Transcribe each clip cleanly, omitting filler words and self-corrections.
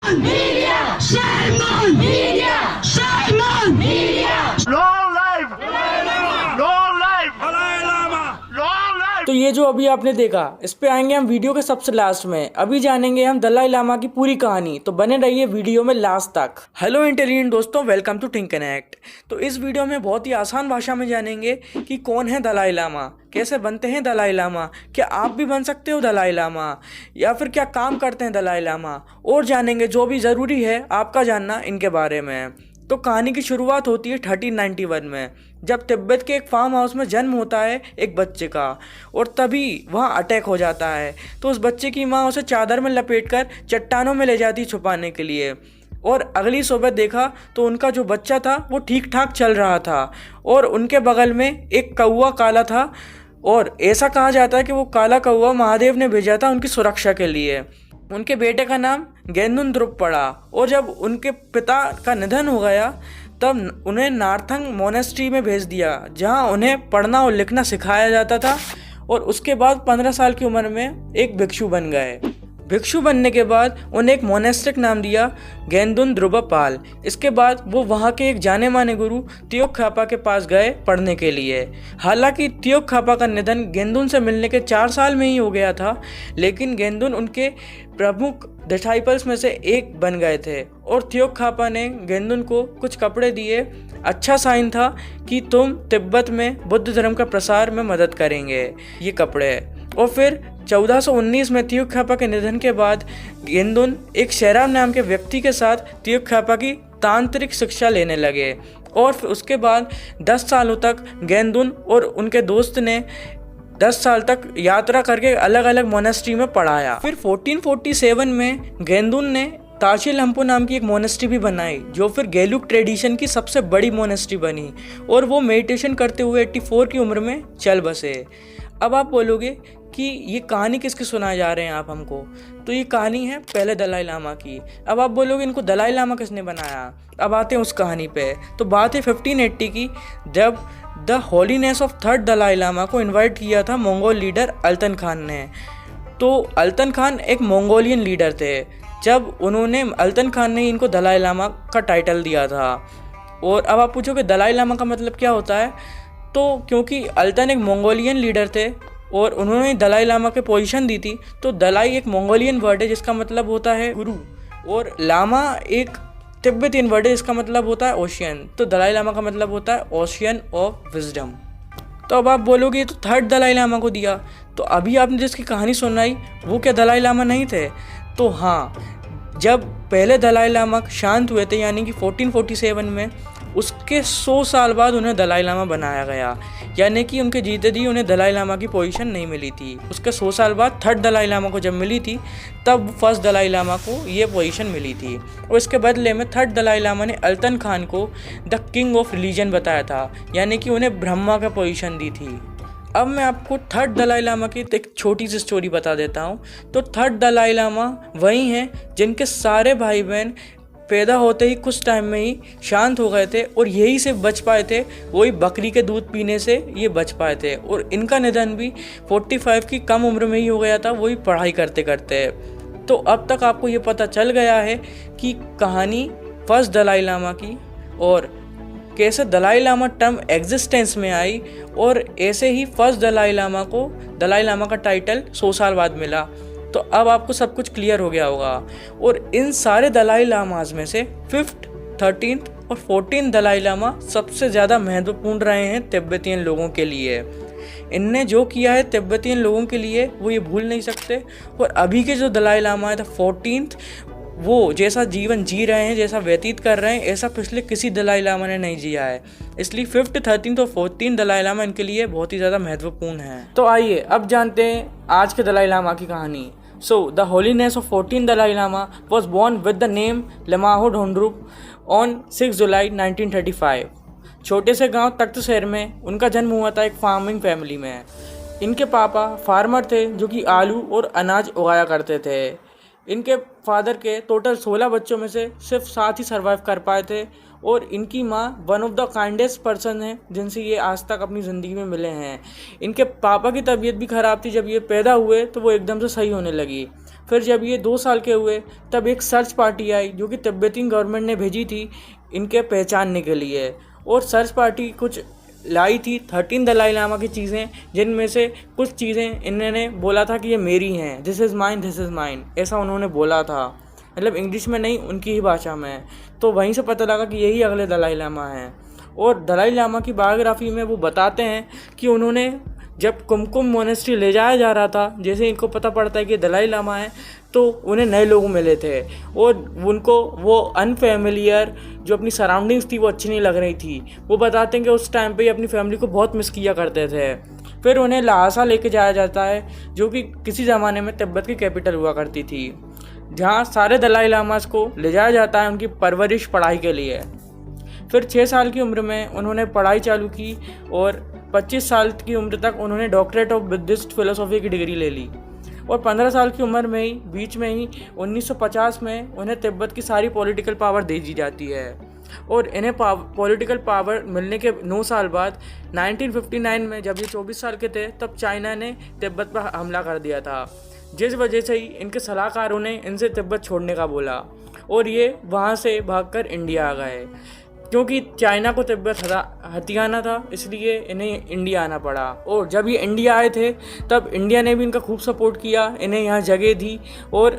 Media! Shame on! Media! Shame on! Media! Long life! Long life! Long life! तो ये जो अभी आपने देखा, इस पे आएंगे हम वीडियो के सबसे लास्ट में। अभी जानेंगे हम दलाई लामा की पूरी कहानी, तो बने रहिए वीडियो में लास्ट तक। हेलो इंटेलिजेंट दोस्तों, वेलकम टू थिंक कनेक्ट। तो इस वीडियो में बहुत ही आसान भाषा में जानेंगे कि कौन है दलाई लामा, कैसे बनते हैं दलाई लामा, क्या आप भी बन सकते हो दलाई लामा, या फिर क्या काम करते हैं दलाई लामा, और जानेंगे जो भी ज़रूरी है आपका जानना इनके बारे में। तो कहानी की शुरुआत होती है 1391 में, जब तिब्बत के एक फार्म हाउस में जन्म होता है एक बच्चे का, और तभी वहाँ अटैक हो जाता है। तो उस बच्चे की माँ उसे चादर में लपेटकर चट्टानों में ले जाती छुपाने के लिए, और अगली सुबह देखा तो उनका जो बच्चा था वो ठीक ठाक चल रहा था, और उनके बगल में एक कौवा काला था, और ऐसा कहा जाता है कि वो काला कौवा महादेव ने भेजा था उनकी सुरक्षा के लिए। उनके बेटे का नाम गेंदुन द्रुप पड़ा, और जब उनके पिता का निधन हो गया तब उन्हें नार्थंग मोनेस्ट्री में भेज दिया, जहां उन्हें पढ़ना और लिखना सिखाया जाता था। और उसके बाद 15 साल की उम्र में एक भिक्षु बन गए। भिक्षु बनने के बाद उन्हें एक मोनेस्ट्रिक नाम दिया, गेंदुन द्रुबपाल। इसके बाद वो वहाँ के एक जाने माने गुरु तियोक खापा के पास गए पढ़ने के लिए। हालांकि तियोक खापा का निधन गेंदुन से मिलने के 4 साल में ही हो गया था, लेकिन गेंदुन उनके प्रमुख डिसाइपल्स में से एक बन गए थे, और तियोक खापा ने गेंदुन को कुछ कपड़े दिए। अच्छा साइन था कि तुम तिब्बत में बुद्ध धर्म का प्रसार में मदद करेंगे, ये कपड़े। और फिर 1419 में तियोक खापा के निधन के बाद गेंदुन एक शेराब नाम के व्यक्ति के साथ तियोक खापा की तांत्रिक शिक्षा लेने लगे, और फिर उसके बाद 10 सालों तक गेंदुन और उनके दोस्त ने 10 साल तक यात्रा करके अलग अलग मोनेस्ट्री में पढ़ाया। फिर 1447 में गेंदुन ने ताशिल हम्पो नाम की एक मोनेस्ट्री भी बनाई, जो फिर गेलुक ट्रेडिशन की सबसे बड़ी मोनेस्ट्री बनी, और वो मेडिटेशन करते हुए 84 की उम्र में चल बसे। अब आप बोलोगे कि ये कहानी किसकी सुनाए जा रहे हैं आप हमको, तो ये कहानी है पहले दलाई लामा की। अब आप बोलोगे इनको दलाई लामा किसने बनाया, अब आते हैं उस कहानी पे। तो बात है 1580 की, जब the holiness of third Dalai Lama को इनवाइट किया था मंगोल लीडर अल्तन खान ने। तो अल्तन खान एक मंगोलियन लीडर थे। जब अल्तन खान ने इनको दलाई लामा का टाइटल दिया था। और अब आप पूछोगे दलाई लामा का मतलब क्या होता है, तो क्योंकि अल्तन एक मंगोलियन लीडर थे और उन्होंने दलाई लामा के पोजीशन दी थी, तो दलाई एक मंगोलियन वर्ड है जिसका मतलब होता है गुरु, और लामा एक तिब्बतियन वर्ड है जिसका मतलब होता है ओशियन। तो दलाई लामा का मतलब होता है ओशियन ऑफ विजडम। तो अब आप बोलोगे तो थर्ड दलाई लामा को दिया, तो अभी आपने जिसकी कहानी सुनाई वो क्या दलाई लामा नहीं थे? तो हाँ, जब पहले दलाई लामा शांत हुए थे, यानी कि 1447 में, उसके 100 साल बाद उन्हें दलाई लामा बनाया गया, यानी कि उनके जीते जी उन्हें दलाई लामा की पोजीशन नहीं मिली थी। उसके 100 साल बाद थर्ड दलाई लामा को जब मिली थी, तब फर्स्ट दलाई लामा को ये पोजीशन मिली थी, और इसके बदले में थर्ड दलाई लामा ने अल्तन खान को द किंग ऑफ रिलीजन बताया था, यानी कि उन्हें ब्रह्मा का पोजीशन दी थी। अब मैं आपको थर्ड दलाई लामा की एक छोटी सी स्टोरी बता देता हूँ। तो थर्ड दलाई लामा वही हैं जिनके सारे भाई बहन पैदा होते ही कुछ टाइम में ही शांत हो गए थे, और यही से बच पाए थे, वही बकरी के दूध पीने से ये बच पाए थे। और इनका निधन भी 45 की कम उम्र में ही हो गया था, वही पढ़ाई करते करते। तो अब तक आपको ये पता चल गया है कि कहानी फर्स्ट दलाई लामा की, और कैसे दलाई लामा टर्म एग्जिस्टेंस में आई, और ऐसे ही फर्स्ट दलाई लामा को दलाई लामा का टाइटल 100 साल बाद मिला। तो अब आपको सब कुछ क्लियर हो गया होगा। और इन सारे दलाई लामाज में से 5th, 13th और 14th दलाई लामा सबसे ज़्यादा महत्वपूर्ण रहे हैं तिब्बतियन लोगों के लिए। इनने जो किया है तिब्बतियन लोगों के लिए वो ये भूल नहीं सकते। और अभी के जो दलाई लामा है, तो 14th, वो जैसा जीवन जी रहे हैं, जैसा व्यतीत कर रहे हैं, ऐसा पिछले किसी दलाई लामा ने नहीं जिया है। इसलिए 5th, 13th और 14th दलाई लामा इनके लिए बहुत ही ज़्यादा महत्वपूर्ण है। तो आइए अब जानते हैं आज के दलाई लामा की कहानी। So, the holiness of 14th Dalai Lama was born with the name Lamaho Dhondrup on 6 July 1935। छोटे से गांव तख्त शहर में उनका जन्म हुआ था, एक फार्मिंग फैमिली में। इनके पापा फार्मर थे जो कि आलू और अनाज उगाया करते थे। इनके फादर के टोटल 16 बच्चों में से सिर्फ 7 ही सर्वाइव कर पाए थे, और इनकी माँ one of the kindest person है जिनसे ये आज तक अपनी ज़िंदगी में मिले हैं। इनके पापा की तबीयत भी ख़राब थी, जब ये पैदा हुए तो वो एकदम से सही होने लगी। फिर जब ये 2 साल के हुए तब एक सर्च पार्टी आई जो कि तिब्बती गवर्नमेंट ने भेजी थी इनके पहचानने के लिए, और सर्च पार्टी कुछ लाई थी 13 दलाई लामा की चीज़ें, जिनमें से कुछ चीज़ें इन्होंने बोला था कि ये मेरी हैं, दिस इज़ माइन, ऐसा उन्होंने बोला था, मतलब इंग्लिश में नहीं उनकी ही भाषा में। तो वहीं से पता लगा कि यही अगले दलाई लामा हैं। और दलाई लामा की बायोग्राफी में वो बताते हैं कि उन्होंने जब कुमकुम मोनेस्ट्री ले जाया जा रहा था, जैसे इनको पता पड़ता है कि दलाई लामा है, तो उन्हें नए लोग मिले थे और उनको वो अनफेमिलियर जो अपनी सराउंडिंग्स थी वो अच्छी नहीं लग रही थी। वो बताते हैं कि उस टाइम पे ये अपनी फैमिली को बहुत मिस किया करते थे। फिर उन्हें ल्हासा लेके जाया जाता है जो कि किसी ज़माने में तिब्बत की कैपिटल हुआ करती थी, जहाँ सारे दलाई लामास को ले जाया जाता है उनकी परवरिश पढ़ाई के लिए। फिर 6 साल की उम्र में उन्होंने पढ़ाई चालू की और 25 साल की उम्र तक उन्होंने डॉक्टरेट ऑफ बुद्धिस्ट फिलोसॉफी की डिग्री ले ली। और 15 साल की उम्र में ही बीच में ही 1950 में उन्हें तिब्बत की सारी पॉलिटिकल पावर दे दी जाती है। और इन्हें पॉलिटिकल पावर मिलने के 9 साल बाद 1959 में जब ये 24 साल के थे तब चाइना ने तिब्बत पर हमला कर दिया था, जिस वजह से ही इनके सलाहकारों ने इनसे तिब्बत छोड़ने का बोला और ये वहाँ से भागकर इंडिया आ गए। क्योंकि चाइना को तिब्बत हथियाना था इसलिए इन्हें इंडिया आना पड़ा। और जब ये इंडिया आए थे तब इंडिया ने भी इनका खूब सपोर्ट किया, इन्हें यहाँ जगह दी। और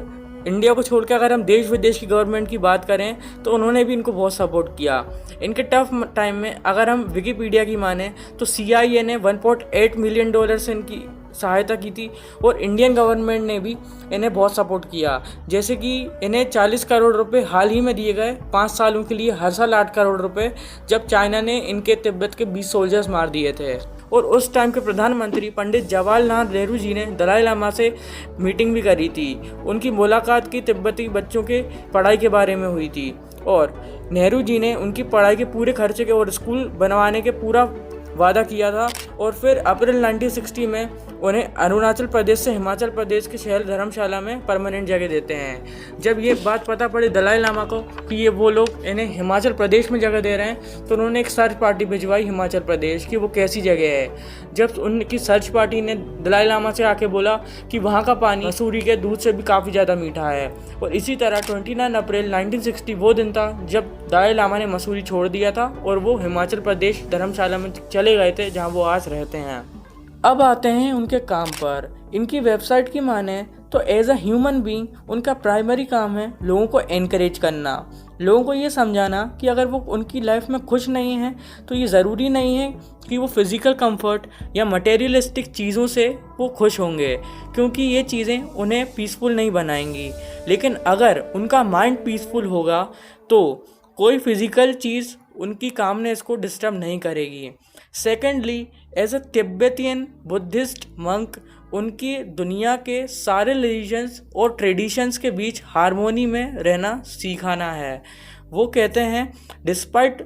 इंडिया को छोड़ के अगर हम देश विदेश की गवर्नमेंट की बात करें तो उन्होंने भी इनको बहुत सपोर्ट किया। इनके टफ टाइम में अगर हम विकिपीडिया की माने तो CIA ने $1.8 मिलियन से इनकी सहायता की थी और इंडियन गवर्नमेंट ने भी इन्हें बहुत सपोर्ट किया। जैसे कि इन्हें 40 करोड़ रुपए हाल ही में दिए गए 5 सालों के लिए, हर साल 8 करोड़ रुपए, जब चाइना ने इनके तिब्बत के 20 सोल्जर्स मार दिए थे। और उस टाइम के प्रधानमंत्री पंडित जवाहरलाल नेहरू जी ने दलाई लामा से मीटिंग भी करी थी। उनकी मुलाकात की तिब्बती बच्चों के पढ़ाई के बारे में हुई थी और नेहरू जी ने उनकी पढ़ाई के पूरे खर्चे के और स्कूल बनवाने के पूरा वादा किया था। और फिर अप्रैल 1960 में उन्हें अरुणाचल प्रदेश से हिमाचल प्रदेश के शहर धर्मशाला में परमानेंट जगह देते हैं। जब ये बात पता पड़ी दलाई लामा को कि ये वो लोग इन्हें हिमाचल प्रदेश में जगह दे रहे हैं तो उन्होंने एक सर्च पार्टी भिजवाई हिमाचल प्रदेश की वो कैसी जगह है। जब उनकी सर्च पार्टी ने दलाई लामा से आके बोला कि वहाँ का पानी मसूरी के दूध से भी काफ़ी ज़्यादा मीठा है। और इसी तरह 29 अप्रैल 1960 वो दिन था जब दलाई लामा ने मसूरी छोड़ दिया था और वो हिमाचल प्रदेश धर्मशाला में चले गए थे जहाँ वो आज रहते हैं। अब आते हैं उनके काम पर। इनकी वेबसाइट की माने तो एज अ ह्यूमन बीइंग उनका प्राइमरी काम है लोगों को एनकरेज करना, लोगों को ये समझाना कि अगर वो उनकी लाइफ में खुश नहीं है तो ये ज़रूरी नहीं है कि वो फिज़िकल कंफर्ट या मटेरियलिस्टिक चीज़ों से वो खुश होंगे, क्योंकि ये चीज़ें उन्हें पीसफुल नहीं बनाएंगी। लेकिन अगर उनका माइंड पीसफुल होगा तो कोई फिज़िकल चीज़ उनकी कामनेस को डिस्टर्ब नहीं करेगी। Secondly, as a Tibetan Buddhist monk उनकी दुनिया के सारे रिलीजन्स और ट्रेडिशंस के बीच हारमोनी में रहना सिखाना है। वो कहते हैं डिस्पाइट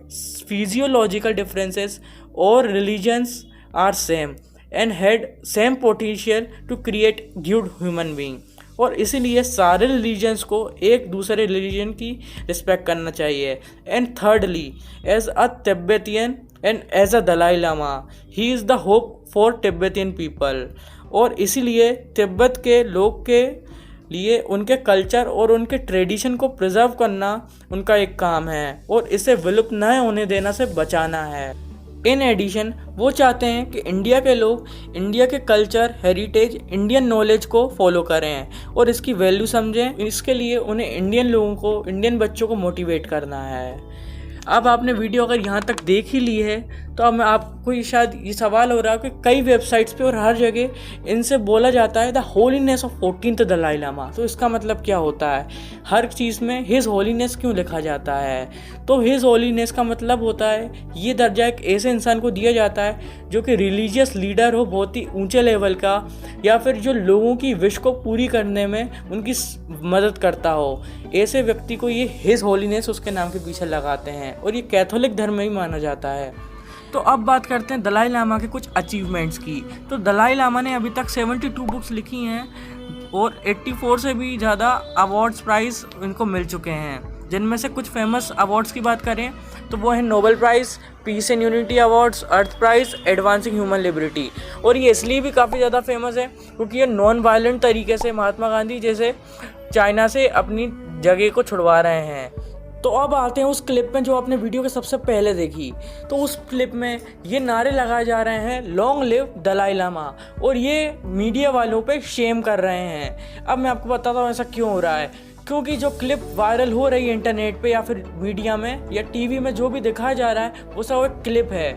फिजियोलॉजिकल डिफरेंसेस और religions are same and had same potential to create good human being. और इसीलिए सारे रिलीजन्स को एक दूसरे रिलीजन की रिस्पेक्ट करना चाहिए। And thirdly, as a Tibetan and as a Dalai Lama he is the hope for Tibetan people. और इसीलिए तिब्बत के लोग के लिए उनके कल्चर और उनके ट्रेडिशन को प्रिजर्व करना उनका एक काम है और इसे विलुप्त न होने देना से बचाना है। इन एडिशन वो चाहते हैं कि इंडिया के लोग इंडिया के कल्चर, हेरिटेज, इंडियन नॉलेज को फॉलो करें और इसकी वैल्यू समझें। इसके लिए उन्हें इंडियन लोगों को, इंडियन बच्चों को मोटिवेट करना है। अब आपने वीडियो अगर यहाँ तक देख ही ली है तो अब आपको शायद ये सवाल हो रहा है कि कई वेबसाइट्स पे और हर जगह इनसे बोला जाता है the holiness of 14th Dalai Lama. तो इसका मतलब क्या होता है? हर चीज़ में हिज होलीनेस क्यों लिखा जाता है? तो हिज होलीनेस का मतलब होता है ये दर्जा एक ऐसे इंसान को दिया जाता है जो कि रिलीजियस लीडर हो बहुत ही ऊंचे लेवल का, या फिर जो लोगों की विश को पूरी करने में उनकी मदद करता हो। ऐसे व्यक्ति को ये हिज होलीनेस उसके नाम के पीछे लगाते हैं और ये कैथोलिक धर्म में ही माना जाता है। तो अब बात करते हैं दलाई लामा के कुछ अचीवमेंट्स की। तो दलाई लामा ने अभी तक 72 बुक्स लिखी हैं और 84 से भी ज़्यादा अवार्ड्स प्राइज़ इनको मिल चुके हैं, जिनमें से कुछ फेमस अवार्ड्स की बात करें तो वो है Nobel Prize, peace and unity awards, earth prize, advancing human liberty. और ये इसलिए भी काफ़ी ज़्यादा फेमस है क्योंकि ये नॉन वायलेंट तरीके से महात्मा गांधी जैसे चाइना से अपनी जगह को छुड़वा रहे हैं। तो अब आते हैं उस क्लिप में जो आपने वीडियो के सबसे पहले देखी। तो उस क्लिप में ये नारे लगाए जा रहे हैं लॉन्ग लिव दलाई लामा, और ये मीडिया वालों पे शेम कर रहे हैं। अब मैं आपको बताता हूँ ऐसा क्यों हो रहा है। क्योंकि जो क्लिप वायरल हो रही है इंटरनेट पे या फिर मीडिया में या टीवी में जो भी दिखाया जा रहा है वो सब एक क्लिप है,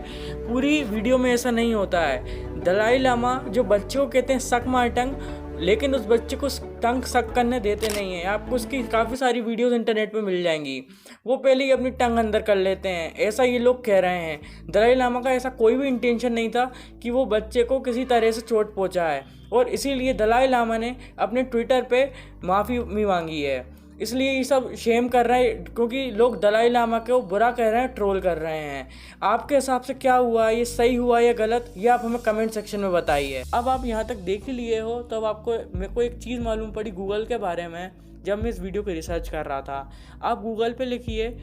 पूरी वीडियो में ऐसा नहीं होता है। दलाई लामा जो बच्चे को कहते हैं सक माय टंग, लेकिन उस बच्चे को टंग सक करने देते नहीं हैं। आपको उसकी काफ़ी सारी वीडियोस इंटरनेट पे मिल जाएंगी। वो पहले ही अपनी टंग अंदर कर लेते हैं, ऐसा ये लोग कह रहे हैं। दलाई लामा का ऐसा कोई भी इंटेंशन नहीं था कि वो बच्चे को किसी तरह से चोट पहुंचाए, और इसीलिए दलाई लामा ने अपने ट्विटर पे माफ़ी भी मांगी है। इसलिए ये सब शेम कर रहे हैं क्योंकि लोग दलाई लामा को बुरा कह रहे हैं, ट्रोल कर रहे हैं। आपके हिसाब से क्या हुआ, ये सही हुआ या गलत, ये आप हमें कमेंट सेक्शन में बताइए। अब आप यहाँ तक देख ही लिए हो तब आपको मेरे को एक चीज़ मालूम पड़ी गूगल के बारे में जब मैं इस वीडियो पे रिसर्च कर रहा था। आप गूगल पे लिखिए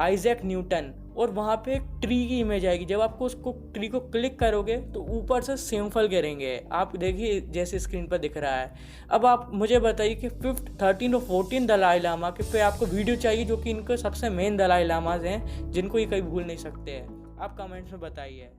आइजैक न्यूटन और वहाँ पे एक ट्री की इमेज आएगी। जब आपको उसको ट्री को क्लिक करोगे तो ऊपर से सिंफल गिरेंगे, आप देखिए जैसे स्क्रीन पर दिख रहा है। अब आप मुझे बताइए कि 5th, 13 और 14 दलाई लामा के पे आपको वीडियो चाहिए जो कि इनके सबसे मेन दलाई लामाज हैं जिनको ये कभी भूल नहीं सकते हैं। आप कमेंट्स में बताइए।